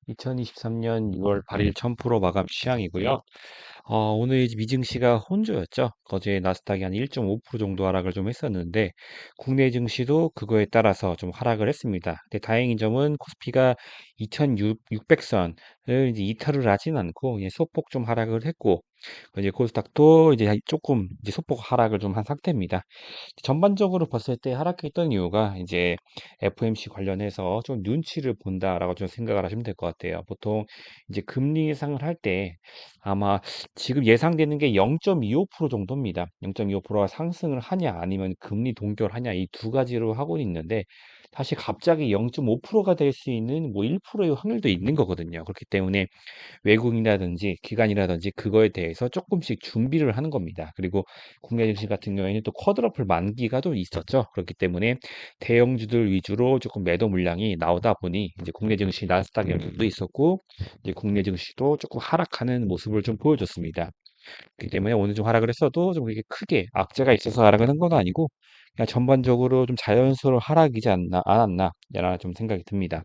2023년 6월 8일 1000% 마감 시향이고요. 오늘 이제 미증시가 혼조였죠. 어제 나스닥이 한 1.5% 정도 하락을 좀 했었는데 국내 증시도 그거에 따라서 좀 하락을 했습니다. 근데 다행인 점은 코스피가 2600선을 이제 이탈을 하진 않고 이제 소폭 좀 하락을 했고 이제 코스닥도 이제 조금 이제 소폭 하락을 좀 한 상태입니다. 전반적으로 봤을 때 하락했던 이유가 이제 FOMC 관련해서 좀 눈치를 본다라고 좀 생각을 하시면 될 것 같아요. 보통 이제 금리 예상을 할 때 아마 지금 예상되는 게 0.25% 정도입니다. 0.25%가 상승을 하냐 아니면 금리 동결하냐 이 두 가지로 하고 있는데 사실 갑자기 0.5%가 될 수 있는 뭐 1%의 확률도 있는 거거든요. 그렇기 때문에 외국인이라든지 기관이라든지 그거에 대해서 조금씩 준비를 하는 겁니다. 그리고 국내 증시 같은 경우에는 또 쿼드러플 만기가 또 있었죠. 그렇기 때문에 대형주들 위주로 조금 매도 물량이 나오다 보니 이제 국내 증시 나스닥 영향도 있었고 이제 국내 증시도 조금 하락하는 모습을 좀 보여줬습니다. 그렇기 때문에 오늘 좀 하락을 했어도 좀 그렇게 크게 악재가 있어서 하락을 한 건 아니고 그냥 전반적으로 좀 자연스러운 하락이지 않았나 라는 좀 생각이 듭니다.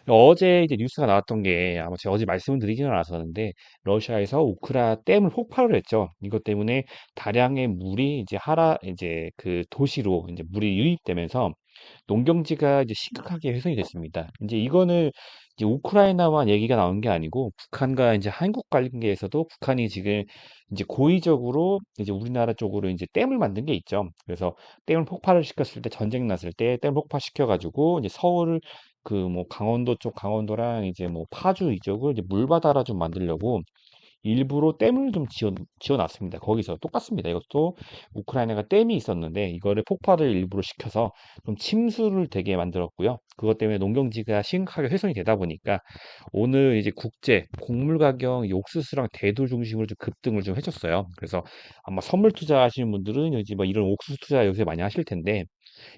어제 이제 뉴스가 나왔던 게 아마 제가 어제 말씀을 드리지는 않았었는데 러시아에서 우크라 댐을 폭발을 했죠. 이것 때문에 다량의 물이 이제 이제 그 도시로 이제 물이 유입되면서 농경지가 이제 심각하게 훼손이 됐습니다. 이제 이거는 이제 우크라이나만 얘기가 나온 게 아니고 북한과 이제 한국 관계에서도 북한이 지금 이제 고의적으로 이제 우리나라 쪽으로 이제 댐을 만든 게 있죠. 그래서 댐을 폭발을 시켰을 때 전쟁 났을 때 댐 폭파시켜 가지고 이제 서울을 그 뭐 강원도 쪽 강원도랑 이제 뭐 파주 이쪽을 이제 물바다라 좀 만들려고 일부러 댐을 좀 지어놨습니다. 거기서 똑같습니다. 이것도 우크라이나가 댐이 있었는데 이거를 폭발을 일부러 시켜서 좀 침수를 되게 만들었고요. 그것 때문에 농경지가 심각하게 훼손이 되다 보니까 오늘 이제 국제 곡물 가격 이 옥수수랑 대두 중심으로 좀 급등을 좀 해줬어요. 그래서 아마 선물 투자하시는 분들은 이제 뭐 이런 옥수수 투자 요새 많이 하실 텐데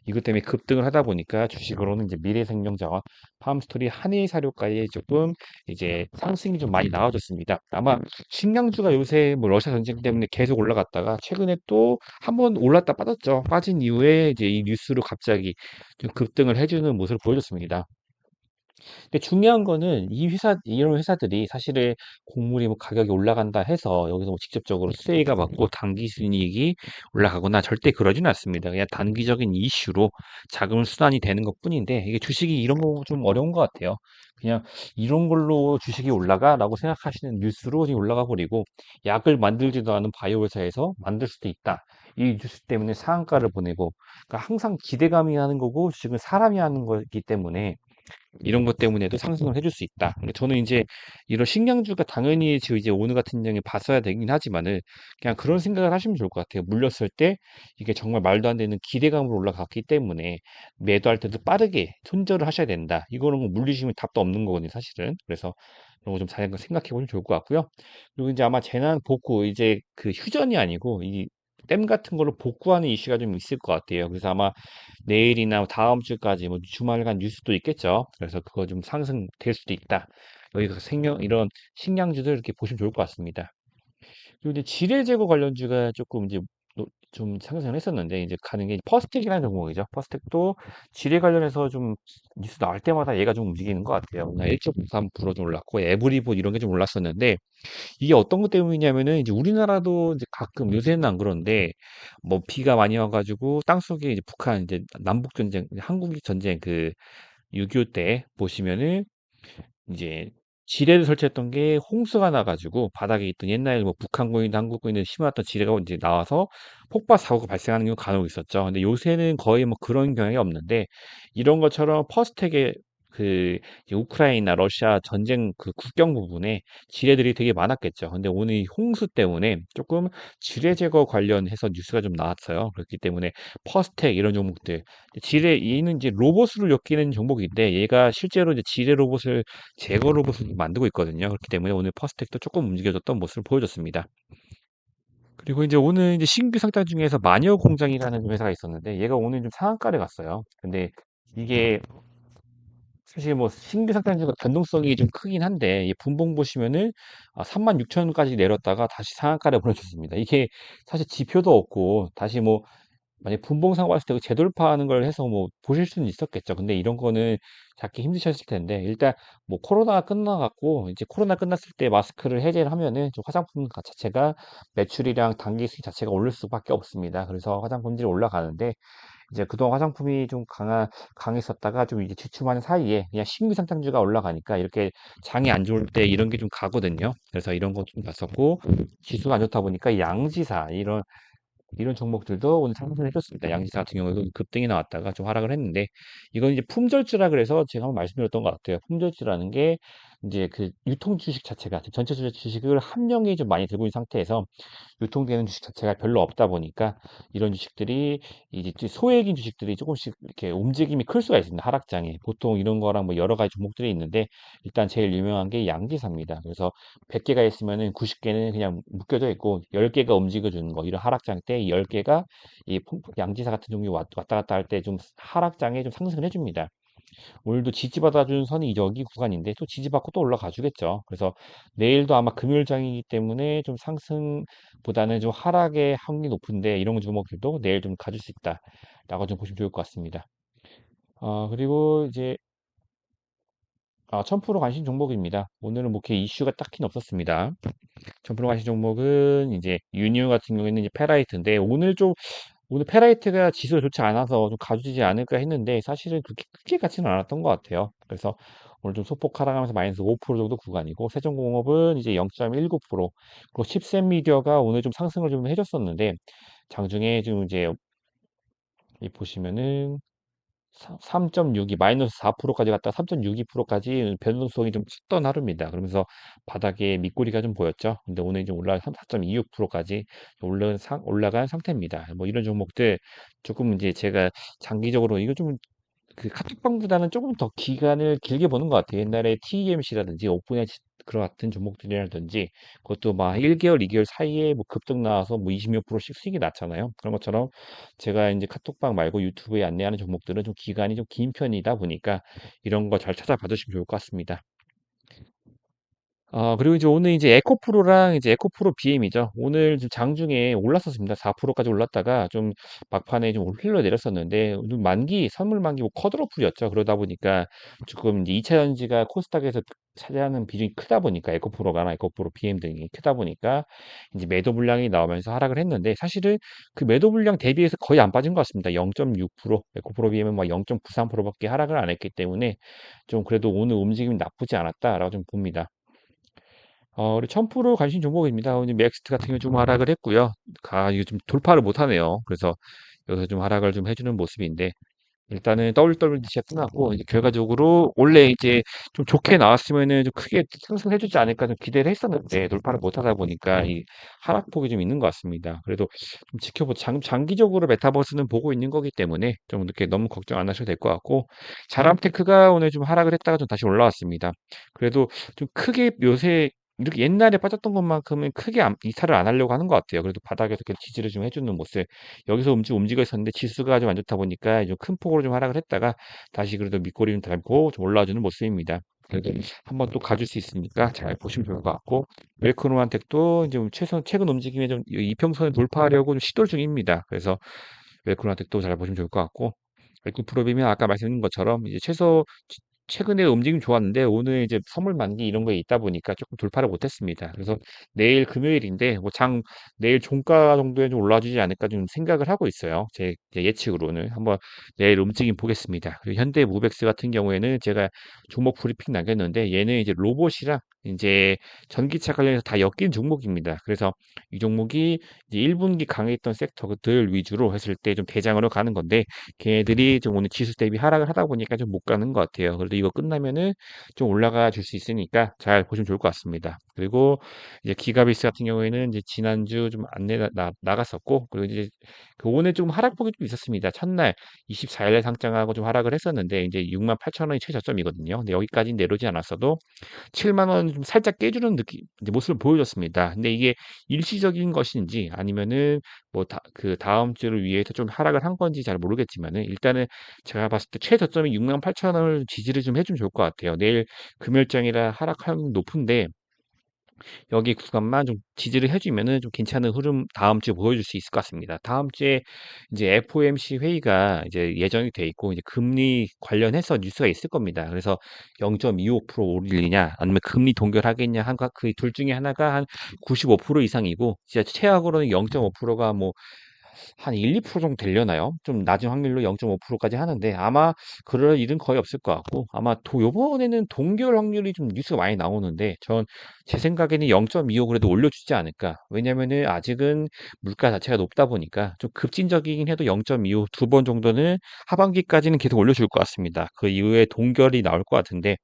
이것 때문에 급등을 하다 보니까 주식으로는 이제 미래생명자원, 팜스토리, 한일사료까지 조금 이제 상승이 좀 많이 나와줬습니다. 아마 식량주가 요새 뭐 러시아 전쟁 때문에 계속 올라갔다가 최근에 또 한번 올랐다 빠졌죠. 빠진 이후에 이제 이 뉴스로 갑자기 좀 급등을 해주는 모습을 보여줬습니다. 근데 중요한 거는 이런 회사들이 사실은 곡물이 뭐 가격이 올라간다 해서 여기서 뭐 직접적으로 수혜가 받고 단기 순이익이 올라가거나 절대 그러지는 않습니다. 그냥 단기적인 이슈로 자금 순환이 되는 것뿐인데 이게 주식이 이런 거 좀 어려운 것 같아요. 그냥 이런 걸로 주식이 올라가라고 생각하시는 뉴스로 지금 올라가 버리고 약을 만들지도 않은 바이오 회사에서 만들 수도 있다. 이 뉴스 때문에 상한가를 보내고 그러니까 항상 기대감이 하는 거고 주식은 사람이 하는 거기 때문에 이런 것 때문에도 상승을 해줄 수 있다. 근데 저는 이제 이런 식량주가 당연히 지금 이제 오늘 같은 경우에 봤어야 되긴 하지만은 그냥 그런 생각을 하시면 좋을 것 같아요. 물렸을 때 이게 정말 말도 안 되는 기대감으로 올라갔기 때문에 매도할 때도 빠르게 손절을 하셔야 된다. 이거는 뭐 물리시면 답도 없는 거거든요, 사실은. 그래서 이런 거 좀 잘 생각해 보시면 좋을 것 같고요. 그리고 이제 아마 재난 복구 이제 그 휴전이 아니고 이 댐 같은 걸로 복구하는 이슈가 좀 있을 것 같아요. 그래서 아마 내일이나 다음 주까지 뭐 주말간 뉴스도 있겠죠. 그래서 그거 좀 상승될 수도 있다. 여기서 이런 식량주들 이렇게 보시면 좋을 것 같습니다. 그리고 이제 지뢰 제거 관련주가 조금 이제 좀 상승을 했었는데 이제 가는 게 퍼스텍이라는 종목이죠. 퍼스텍도 지뢰 관련해서 좀 뉴스 나올 때마다 얘가 좀 움직이는 것 같아요. 오늘 1.93%좀 올랐고 에브리봇 이런 게 좀 올랐었는데 이게 어떤 것 때문이냐면은 이제 우리나라도 이제 가끔 요새는 안 그런데 뭐 비가 많이 와가지고 땅속에 이제 북한 이제 남북 전쟁, 한국 전쟁 그 6.25 때 보시면은 이제 지뢰를 설치했던 게 홍수가 나가지고 바닥에 있던 옛날 뭐 북한군이나 한국군이 심어놨던 지뢰가 이제 나와서 폭발 사고가 발생하는 경우가 간혹 있었죠. 근데 요새는 거의 뭐 그런 경향이 없는데 이런 것처럼 퍼스텍의 그 이제 우크라이나 러시아 전쟁 그 국경 부분에 지뢰들이 되게 많았겠죠. 근데 오늘 이 홍수 때문에 조금 지뢰 제거 관련해서 뉴스가 좀 나왔어요. 그렇기 때문에 퍼스텍 이런 종목들 지뢰 얘는 이제 로봇으로 엮이는 종목인데 얘가 실제로 이제 지뢰 로봇을 제거 로봇을 만들고 있거든요. 그렇기 때문에 오늘 퍼스텍도 조금 움직여줬던 모습을 보여줬습니다. 그리고 이제 오늘 이제 신규 상장 중에서 마녀 공장이라는 회사가 있었는데 얘가 오늘 좀 상한가를 갔어요. 근데 이게 사실 뭐 신규 상장주가 변동성이 좀 크긴 한데 이 분봉 보시면은 36,000원까지 내렸다가 다시 상한가를 보내줬습니다. 이게 사실 지표도 없고 다시 뭐 만약 분봉상 봤을 때 그 재돌파하는 걸 해서 뭐 보실 수는 있었겠죠. 근데 이런 거는 잡기 힘드셨을 텐데 일단 뭐 코로나가 끝나갖고 이제 코로나 끝났을 때 마스크를 해제를 하면은 좀 화장품 자체가 매출이랑 단기 수익 자체가 오를 수밖에 없습니다. 그래서 화장품들이 올라가는데 이제 그동안 화장품이 좀 강했었다가 좀 이제 주춤하는 사이에 그냥 신규 상장주가 올라가니까 이렇게 장이 안 좋을 때 이런 게 좀 가거든요. 그래서 이런 거 좀 봤었고 지수가 안 좋다 보니까 이 양지사 이런 종목들도 오늘 상승을 해줬습니다. 양지사 같은 경우에도 급등이 나왔다가 좀 하락을 했는데 이건 이제 품절주라 그래서 제가 한번 말씀드렸던 것 같아요. 품절주라는 게 이제 그 유통 주식 자체가 전체 주식을 한 명이 좀 많이 들고 있는 상태에서 유통되는 주식 자체가 별로 없다 보니까 이런 주식들이 이제 소액인 주식들이 조금씩 이렇게 움직임이 클 수가 있습니다. 하락장에. 보통 이런 거랑 뭐 여러 가지 종목들이 있는데 일단 제일 유명한 게 양지사입니다. 그래서 100개가 있으면은 90개는 그냥 묶여져 있고 10개가 움직여 주는 거. 이런 하락장 때 이 10개가 이 양지사 같은 종류 왔다 갔다 할 때 좀 하락장에 좀 상승을 해줍니다. 오늘도 지지받아준 선이 여기 구간인데 또 지지받고 또 올라가 주겠죠. 그래서 내일도 아마 금요일장이기 때문에 좀 상승보다는 좀 하락의 확률이 높은데 이런 종목들도 내일 좀 가질 수 있다라고 좀 보시면 좋을 것 같습니다. 그리고 이제 1000% 관심 종목입니다. 오늘은 뭐 이렇게 이슈가 딱히 없었습니다. 1000% 관심 종목은 이제 유니오 같은 경우에는 이제 페라이트인데 오늘 페라이트가 지수가 좋지 않아서 좀 가주지 않을까 했는데 사실은 그렇게 크게 같지는 않았던 것 같아요. 그래서 오늘 좀 소폭 하락하면서 마이너스 5% 정도 구간이고 세종공업은 이제 0.19% 그리고 칩셋미디어가 오늘 좀 상승을 좀 해줬었는데 장중에 좀 이제 이 보시면은 3.62 마이너스 4%까지 갔다가 3.62%까지 변동성이 좀 컸던 하루입니다. 그러면서 바닥에 밑꼬리가 좀 보였죠. 근데 오늘 좀 올라 4.26%까지 올라간 상태입니다. 뭐 이런 종목들 조금 이제 제가 장기적으로 이거 좀 그 카톡방보다는 조금 더 기간을 길게 보는 것 같아요. 옛날에 TMC라든지 오픈에 그런 같은 종목들이라든지 그것도 막 1개월, 2개월 사이에 뭐 급등 나와서 뭐 20 몇 프로씩 수익이 났잖아요. 그런 것처럼 제가 이제 카톡방 말고 유튜브에 안내하는 종목들은 좀 기간이 좀 긴 편이다 보니까 이런 거 잘 찾아봐 주시면 좋을 것 같습니다. 그리고 이제 오늘 이제 에코프로랑 이제 에코프로 BM이죠. 오늘 좀 장중에 올랐었습니다. 4%까지 올랐다가 좀 막판에 좀 흘러내렸었는데, 오늘 선물 만기 뭐 컷오프였죠. 그러다 보니까 조금 이제 2차 전지가 코스닥에서 차지하는 비중이 크다 보니까 에코프로가나 에코프로 BM 등이 크다 보니까 이제 매도 물량이 나오면서 하락을 했는데, 사실은 그 매도 물량 대비해서 거의 안 빠진 것 같습니다. 0.6%, 에코프로 BM은 막 0.93%밖에 하락을 안 했기 때문에 좀 그래도 오늘 움직임이 나쁘지 않았다라고 좀 봅니다. 우리 1000% 관심 종목입니다. 오늘 맥스트 같은 경우 좀 하락을 했고요. 이거 좀 돌파를 못 하네요. 그래서 여기서 좀 하락을 좀 해주는 모습인데 일단은 WWDC가 끝났고 이제 결과적으로 원래 이제 좀 좋게 나왔으면은 좀 크게 상승해주지 않을까 좀 기대를 했었는데 돌파를 못하다 보니까 이 하락폭이 좀 있는 것 같습니다. 그래도 좀 장기적으로 메타버스는 보고 있는 거기 때문에 좀 이렇게 너무 걱정 안 하셔도 될 것 같고 자람테크가 오늘 좀 하락을 했다가 좀 다시 올라왔습니다. 그래도 좀 크게 요새 이렇게 옛날에 빠졌던 것만큼은 크게 이탈을 안 하려고 하는 것 같아요. 그래도 바닥에서 계속 지지를 좀 해주는 모습. 여기서 움직여 있었는데 지수가 좀 안 좋다 보니까 좀 큰 폭으로 좀 하락을 했다가 다시 그래도 밑꼬리 좀 달고 좀 올라와주는 모습입니다. 그래도 한번 또 가줄 수 있으니까 잘 보시면 좋을 것 같고 웰크로한텍도 이제 최근 움직임에 좀 이평선을 돌파하려고 좀 시도 중입니다. 그래서 웰크로한텍도 잘 보시면 좋을 것 같고 웰크 프로비면 아까 말씀드린 것처럼 이제 최근에 움직임 좋았는데 오늘 이제 선물 만기 이런 거에 있다 보니까 조금 돌파를 못했습니다. 그래서 내일 금요일인데 내일 종가 정도에 좀 올라주지 않을까 좀 생각을 하고 있어요. 제 이제 예측으로는 한번 내일 움직임 보겠습니다. 그리고 현대무백스 같은 경우에는 제가 종목 브리핑 남겼는데 얘는 이제 로봇이랑 이제 전기차 관련해서 다 엮인 종목입니다. 그래서 이 종목이 이제 1분기 강했던 섹터들 위주로 했을 때 좀 대장으로 가는 건데 걔네들이 좀 오늘 지수 대비 하락을 하다 보니까 좀 못 가는 것 같아요. 그래도 이거 끝나면은 좀 올라가 줄 수 있으니까 잘 보시면 좋을 것 같습니다. 그리고 이제 기가비스 같은 경우에는 이제 지난주 좀 안내 나갔었고, 그리고 이제 그 오늘 좀 하락폭이 좀 있었습니다. 첫날 24일에 상장하고 좀 하락을 했었는데, 이제 68,000원이 최저점이거든요. 근데 여기까지 내려오지 않았어도 7만 원 좀 살짝 깨주는 느낌, 이제 모습을 보여줬습니다. 근데 이게 일시적인 것인지 아니면은 뭐 그 다음 주를 위해서 좀 하락을 한 건지 잘 모르겠지만은 일단은 제가 봤을 때 최저점이 68,000원을 지지를 좀 해주면 좋을 것 같아요. 내일 금요일장이라 하락 확률 높은데 여기 구간만 좀 지지를 해주면은 좀 괜찮은 흐름 다음 주에 보여줄 수 있을 것 같습니다. 다음 주에 이제 FOMC 회의가 이제 예정이 돼 있고 이제 금리 관련해서 뉴스가 있을 겁니다. 그래서 0.25% 올리냐 아니면 금리 동결하겠냐 한가 그 둘 중에 하나가 한 95% 이상이고 진짜 최악으로는 0.5%가 뭐 한 1-2% 정도 되려나요? 좀 낮은 확률로 0.5%까지 하는데 아마 그럴 일은 거의 없을 것 같고 아마 요번에는 동결 확률이 좀 뉴스가 많이 나오는데 전 제 생각에는 0.25 그래도 올려주지 않을까. 왜냐면은 아직은 물가 자체가 높다 보니까 좀 급진적이긴 해도 0.25 두 번 정도는 하반기까지는 계속 올려줄 것 같습니다. 그 이후에 동결이 나올 것 같은데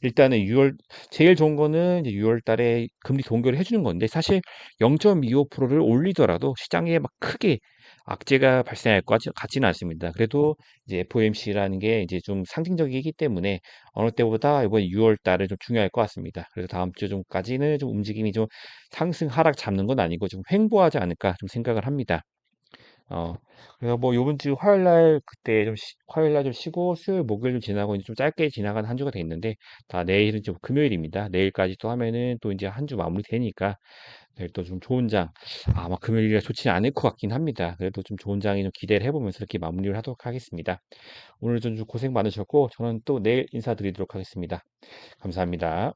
일단은 6월 제일 좋은 거는 이제 6월 달에 금리 동결을 해주는 건데 사실 0.25%를 올리더라도 시장에 막 크게 악재가 발생할 것 같지는 않습니다. 그래도 이제 FOMC라는 게 이제 좀 상징적이기 때문에 어느 때보다 이번 6월 달은 좀 중요할 것 같습니다. 그래서 다음 주 좀까지는 좀 움직임이 좀 상승 하락 잡는 건 아니고 좀 횡보하지 않을까 좀 생각을 합니다. 어, 그래서 뭐 요번 주 화요일 날 그때 화요일 날 좀 쉬고 수요일 목요일 좀 지나고 이제 좀 짧게 지나가는 한 주가 돼 있는데 다 내일은 좀 금요일입니다. 내일까지 또 하면은 또 이제 한 주 마무리 되니까 내일 또 좀 좋은 장 아마 금요일이라 좋지 않을 것 같긴 합니다. 그래도 좀 좋은 장이 좀 기대를 해보면서 이렇게 마무리를 하도록 하겠습니다. 오늘 좀 고생 많으셨고 저는 또 내일 인사드리도록 하겠습니다. 감사합니다.